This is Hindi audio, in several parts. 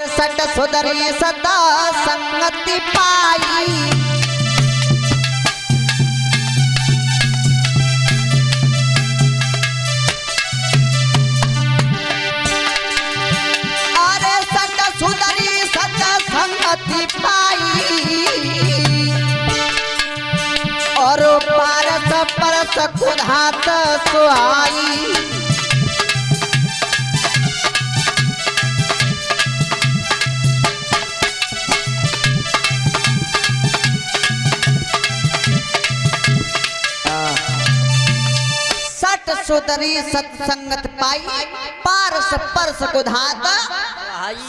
सट सुधरी सदा संगति पाई। अरे सट सुधरी सदा संगति पाई और पारस परस कुधात सुहाई। सुधरी सत्संगत पाई पारस परस कुधात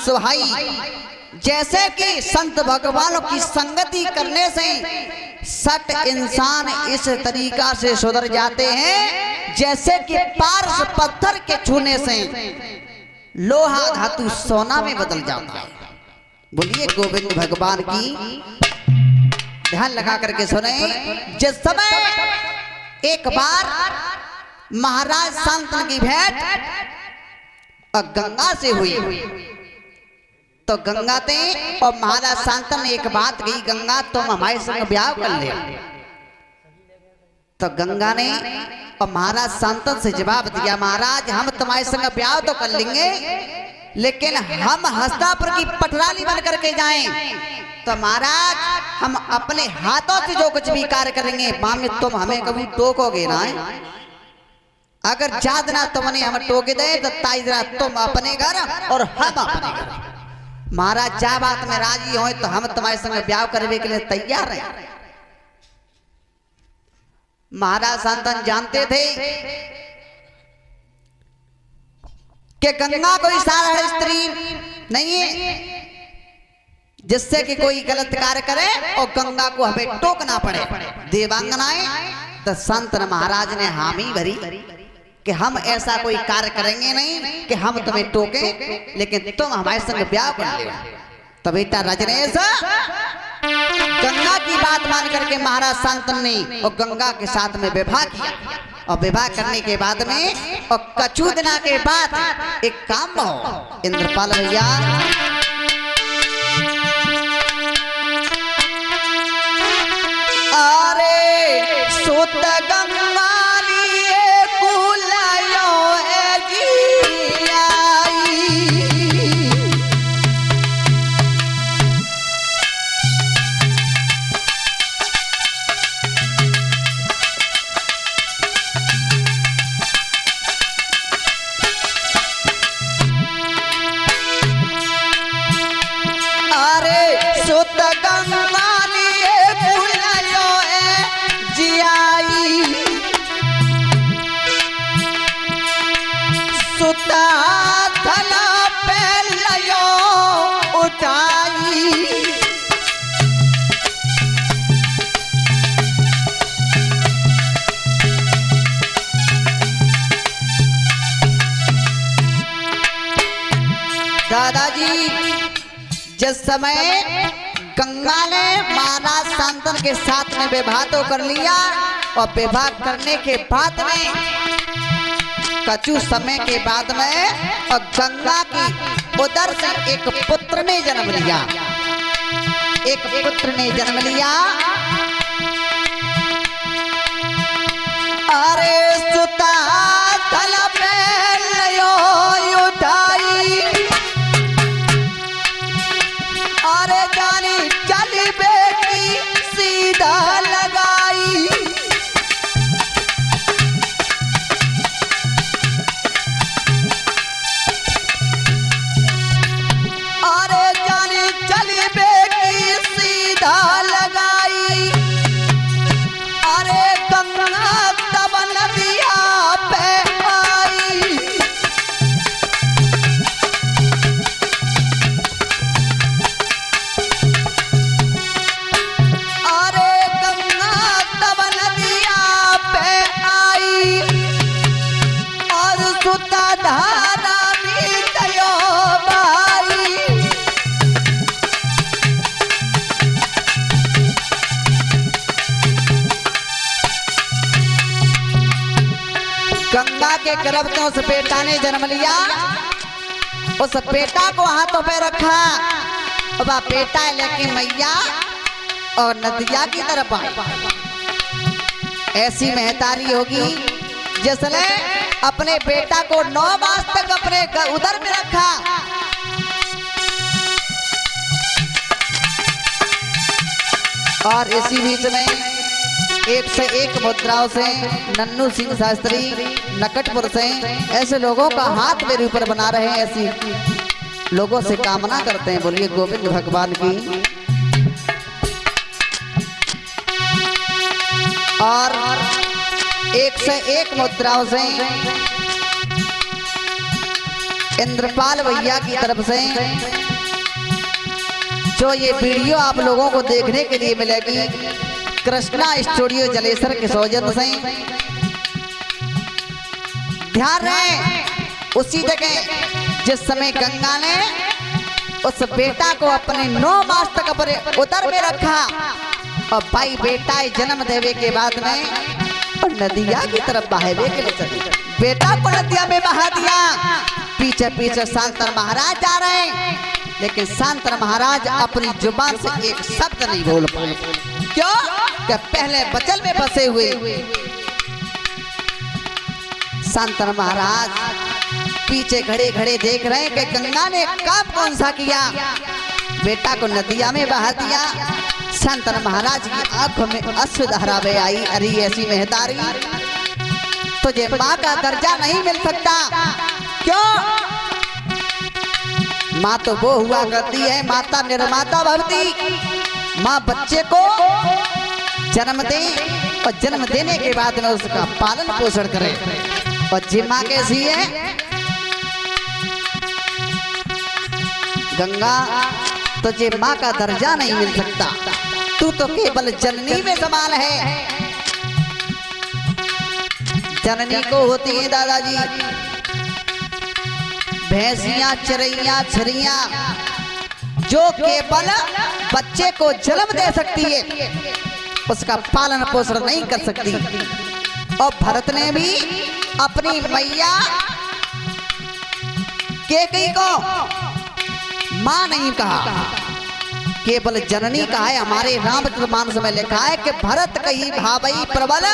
सुहाई। जैसे कि संत भगवानों की संगति करने से सट इंसान इस तरीका से सुधर जाते हैं जैसे कि पारस पत्थर के छूने से लोहा धातु सोना में बदल जाता है। बोलिए गोविंद भगवान की। ध्यान लगा करके सुने। जिस समय एक बार महाराज शांतनु की भेंट गंगा से हुई तो गंगा ते और महाराज शांतनु ने एक बात कही, गंगा तुम हमारे संग ब्याह कर ले। तो गंगा ने और महाराज शांतनु से जवाब दिया, महाराज हम तुम्हारे संग ब्याह तो कर लेंगे लेकिन हम हस्तिनापुर की पटरानी बन करके जाएं तो महाराज हम अपने हाथों से जो कुछ भी कार्य करेंगे मामे तुम हमें कभी टोकोगे ना। अगर जाद ना तुमने हम टोके दे तो ताइजरा तुम अपने घर और हम अपने घर। महाराज जा बात में राजी हो तो हम तुम्हारे संग ब्याह करने के लिए तैयार हैं। महाराज शांतनु जानते थे कि गंगा कोई साधारण स्त्री नहीं है जिससे कि कोई गलत कार्य करे और गंगा को हमें टोकना पड़े। देवांगनाएं तो शांतनु महाराज ने हामी भरी कि हम ऐसा कोई कार्य करेंगे नहीं कि हम तुम्हें टोके लेकिन तुम हमारे संग ब्याह कर ले। तो बेटा रजनीश गंगा की बात मान करके महाराज शांतनु ने और गंगा के साथ में विवाह किया और विवाह करने के बाद में और कछु दिना के बाद एक काम हो इंद्रपाल भैया अरे सुत गंगा दादाजी जिस समय गंगा ने महाराज शांतनु के साथ में विवाह तो कर लिया और विवाह करने के बाद में कछु समय के बाद में और गंगा की उदर से एक पुत्र ने जन्म लिया। एक पुत्र ने जन्म लिया। अरे सुता तल पे लियो उठाई अरे जानी चली बेटी सीधा लगाई। अरे जानी चली बेटी सीधा लगाई। अरे गंगा तब नदिया पे आई। गंगा के गर्भ से बेटा ने जन्म लिया उस बेटा को हाथों पे रखा, वह बेटा लेके मैया और नदिया की तरफ आई। ऐसी महतारी होगी जिसने अपने बेटा को 9 मास तक अपने उदर में रखा। और इसी बीच में 1 से 1 मुद्राओं से नन्नू सिंह शास्त्री नकटपुर से ऐसे लोगों का हाथ मेरे ऊपर बना रहे हैं। ऐसी लोगों से कामना करते हैं, बोलिए गोविंद भगवान की। और 1 से 1 मुद्राओं से इंद्रपाल भैया की तरफ से जो ये वीडियो आप लोगों को देखने के लिए मिलेगी कृष्णा स्टूडियो जलेसर के सौजन्य से। ध्यान रहे, उसी जगह जिस समय गंगा ने उस बेटा को अपने 9 मास तक अपने उदर में रखा और भाई बेटा जन्म देवे के बाद में और नदिया की तरफ बहावे के लिए चली। बेटा को नदिया में बहा दिया। पीछे पीछे शांतर महाराज जा रहे हैं, लेकिन शांतर महाराज अपनी जुबान से एक शब्द नहीं बोल पाए। क्यों? कि पहले बचल में फंसे हुए। शांतर महाराज पीछे खड़े खड़े देख रहे हैं कि गंगा ने काम कौन सा किया, बेटा को नदिया में बहा दिया। शांतर महाराज की आंखों में अश्रुधारा बह आई। अरे ऐसी महतारी, तुझे माँ का दर्जा नहीं मिल सकता। क्यों? माँ तो वो हुआ करती है, माता निर्माता भवती। माँ बच्चे को जन्म दे और जन्म देने के बाद में उसका पालन पोषण करे। और जी माँ कैसी है? गंगा, तुझे माँ का दर्जा नहीं मिल सकता, तू तो केवल जननी में समान है। जननी को होती है दादाजी भैंसियां, चिड़ैया, छरिया, जो केवल बच्चे को जन्म दे सकती है, उसका पालन पोषण नहीं कर सकती। और भरत ने भी अपनी मैया कैकेयी को मां नहीं कहा, केवल जननी कहा है। हमारे रामचरितमानस में लिखा है कि भरत कही भावई प्रबल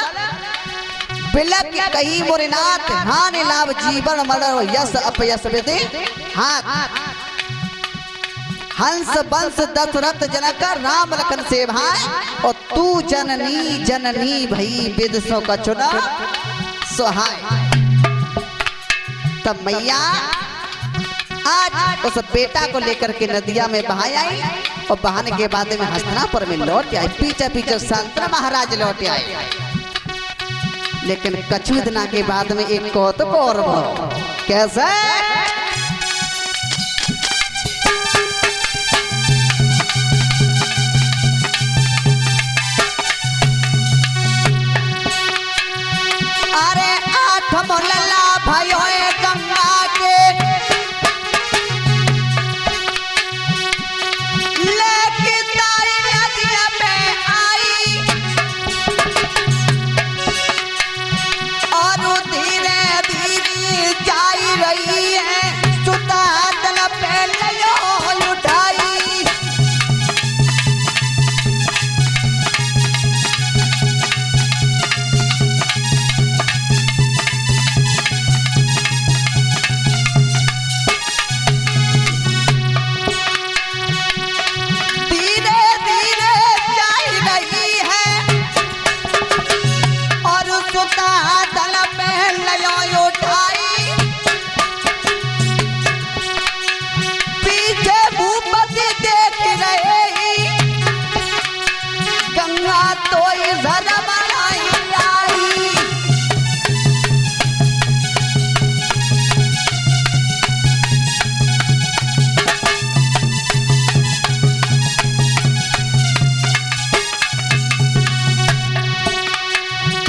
बिलक कही मुरिनाथ, हान लाभ जीवन मरण यश अपयश विधि हाथ। हंस वंश दशरथ जनक राम लखन से भाई, और तू जननी जननी भई विदसों का चुना सुहाय। तब मैया आज उस बेटा को लेकर के नदिया में बहाई आई और बहाने के बाद में हस्तिनापुर में लौट आई। पीछे पीछे शांतर महाराज लौट आए। लेकिन कछु दिना के बाद में एक कौतुक और भव। कैसे? अरे 8 मोलला भयो गंगा के लेके तारी नदिया पे आई, और धीरे धीरे जाई रही है सुता दल पे लियो उठाई।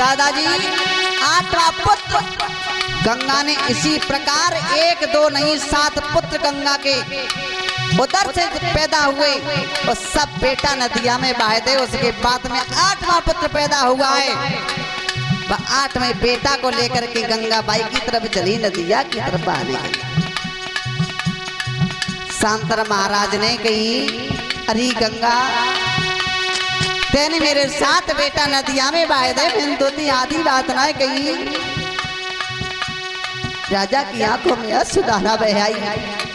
दादाजी 8वां पुत्र गंगा ने इसी प्रकार 1 2 नहीं 7 पुत्र गंगा के उधर से पैदा हुए और सब बेटा नदिया में बहाए थे। उसके बाद में 8वां पुत्र पैदा हुआ है। वह 8वें बेटा को लेकर के गंगा बाई की तरफ चली, नदिया की तरफ बहाने गई। शांतर महाराज ने कही, अरे गंगा तेने मेरे साथ बेटा नदिया में बहाए दे, मैंने तो आधी बात ना कही। राजा की आंखों में अश्रुधारा बह आई।